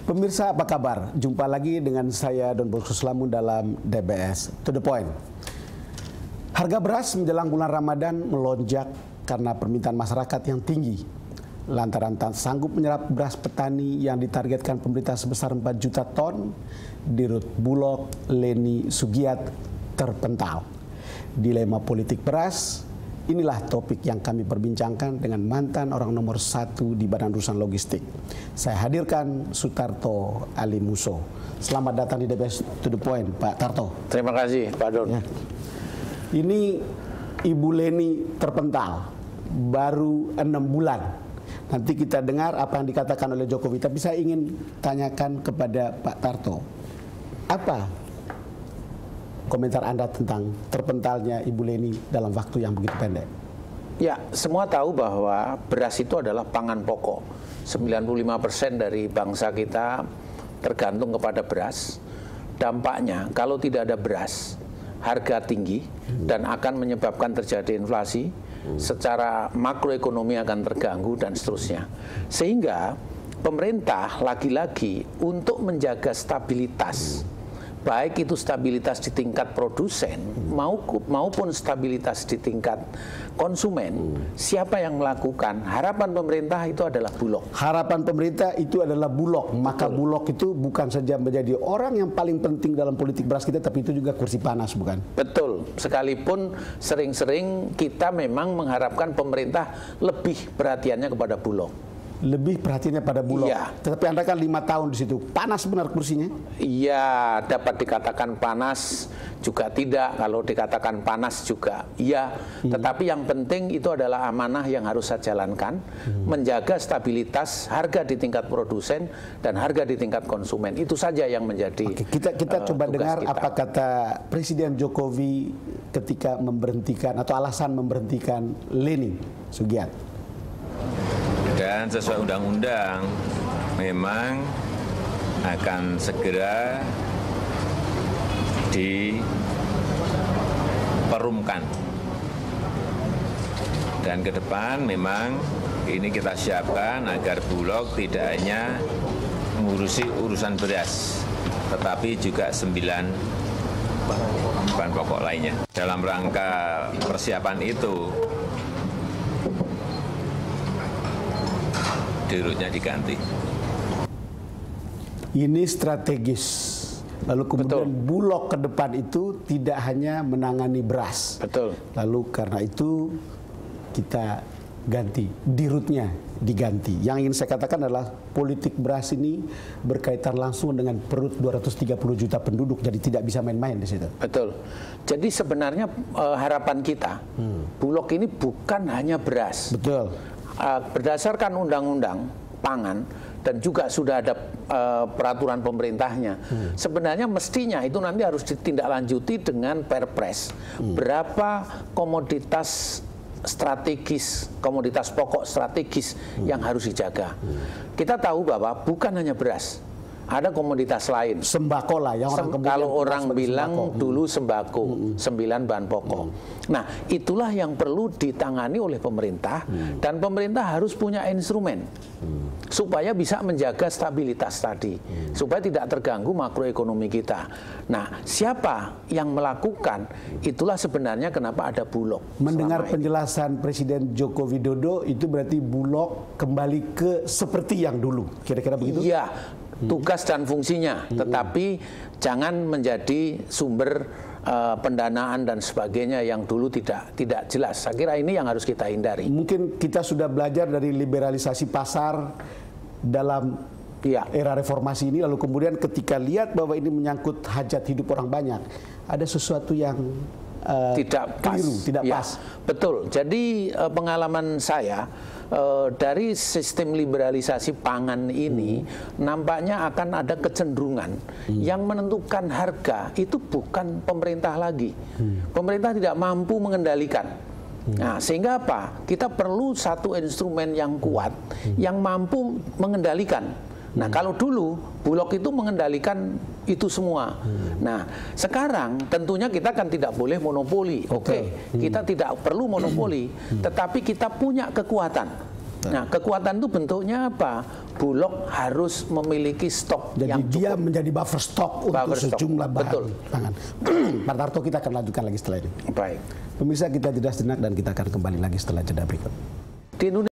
Pemirsa apa kabar? Jumpa lagi dengan saya Don Bosco Slamun dalam DBS To The Point. Harga beras menjelang bulan Ramadan melonjak karena permintaan masyarakat yang tinggi. Lantaran tak sanggup menyerap beras petani yang ditargetkan pemerintah sebesar 4 juta ton, Dirut Bulog Leni Sugiat terpental. Dilema politik beras, inilah topik yang kami perbincangkan dengan mantan orang nomor 1 di Badan Urusan Logistik. Saya hadirkan Sutarto Ali Muso. Selamat datang di DBS To The Point, Pak Tarto. Terima kasih, Pak Don. Ya. Ini Ibu Leni terpental, baru 6 bulan. Nanti kita dengar apa yang dikatakan oleh Jokowi. Tapi saya ingin tanyakan kepada Pak Tarto, apa komentar Anda tentang terpentalnya Ibu Leni dalam waktu yang begitu pendek? Ya, semua tahu bahwa beras itu adalah pangan pokok. 95% dari bangsa kita tergantung kepada beras. Dampaknya kalau tidak ada beras, harga tinggi dan akan menyebabkan terjadi inflasi, secara makroekonomi akan terganggu dan seterusnya. Sehingga pemerintah lagi-lagi untuk menjaga stabilitas, baik itu stabilitas di tingkat produsen maupun stabilitas di tingkat konsumen, siapa yang melakukan? Harapan pemerintah itu adalah Bulog. Harapan pemerintah itu adalah Bulog. Maka Bulog itu bukan saja menjadi orang yang paling penting dalam politik beras kita, tapi itu juga kursi panas, bukan? Betul. Sekalipun sering-sering kita memang mengharapkan pemerintah lebih perhatiannya kepada Bulog. Lebih perhatiannya pada Bulog. Iya. Tetapi Anda kan 5 tahun di situ. Panas benar kursinya? Iya, dapat dikatakan panas juga tidak. Kalau dikatakan panas juga iya. Tetapi yang penting itu adalah amanah yang harus saya jalankan. Menjaga stabilitas harga di tingkat produsen dan harga di tingkat konsumen. Itu saja yang menjadi Kita coba dengar kita. apa kata Presiden Jokowi ketika memberhentikan atau alasan memberhentikan Leni Sugiat. Dan sesuai undang-undang memang akan segera diperumkan. Dan ke depan memang ini kita siapkan agar Bulog tidak hanya mengurusi urusan beras, tetapi juga 9 bahan pokok lainnya. Dalam rangka persiapan itu, Dirutnya diganti. Ini strategis. Lalu kemudian Bulog ke depan itu tidak hanya menangani beras. Betul. Lalu karena itu kita ganti, Dirutnya diganti. Yang ingin saya katakan adalah politik beras ini berkaitan langsung dengan perut 230 juta penduduk, jadi tidak bisa main-main di situ. Betul. Jadi sebenarnya harapan kita, Bulog ini bukan hanya beras. Betul. Berdasarkan undang-undang pangan dan juga sudah ada peraturan pemerintahnya, sebenarnya mestinya itu nanti harus ditindaklanjuti dengan Perpres. Berapa komoditas strategis, komoditas pokok strategis yang harus dijaga. Kita tahu bahwa bukan hanya beras, ada komoditas lain. Sembako lah yang kalau orang bilang dulu sembako, 9 bahan pokok. Nah, itulah yang perlu ditangani oleh pemerintah dan pemerintah harus punya instrumen supaya bisa menjaga stabilitas tadi, supaya tidak terganggu makroekonomi kita. Nah, siapa yang melakukan? Itulah sebenarnya kenapa ada Bulog. Mendengar penjelasan Presiden Joko Widodo, itu berarti Bulog kembali ke seperti yang dulu, kira-kira begitu? Iya. Tugas dan fungsinya, tetapi jangan menjadi sumber pendanaan dan sebagainya yang dulu tidak jelas. Saya kira ini yang harus kita hindari. Mungkin kita sudah belajar dari liberalisasi pasar dalam era reformasi ini, lalu kemudian ketika lihat bahwa ini menyangkut hajat hidup orang banyak, ada sesuatu yang tidak keliru, tidak pas. Betul. Jadi pengalaman saya dari sistem liberalisasi pangan ini nampaknya akan ada kecenderungan yang menentukan harga itu bukan pemerintah lagi. Pemerintah tidak mampu mengendalikan. Nah, sehingga apa? Kita perlu satu instrumen yang kuat yang mampu mengendalikan. Nah, kalau dulu Bulog itu mengendalikan itu semua. Nah, sekarang tentunya kita kan tidak boleh monopoli. Oke, kita tidak perlu monopoli, tetapi kita punya kekuatan. Nah, kekuatan itu bentuknya apa? Bulog harus memiliki stok jadi yang cukup. dia menjadi buffer stok untuk sejumlah bahan Betul. pangan. Pak Tarto, kita akan lanjutkan lagi setelah ini. Baik. Pemirsa, kita jeda sejenak dan kita akan kembali lagi setelah jeda berikut. Di Indonesia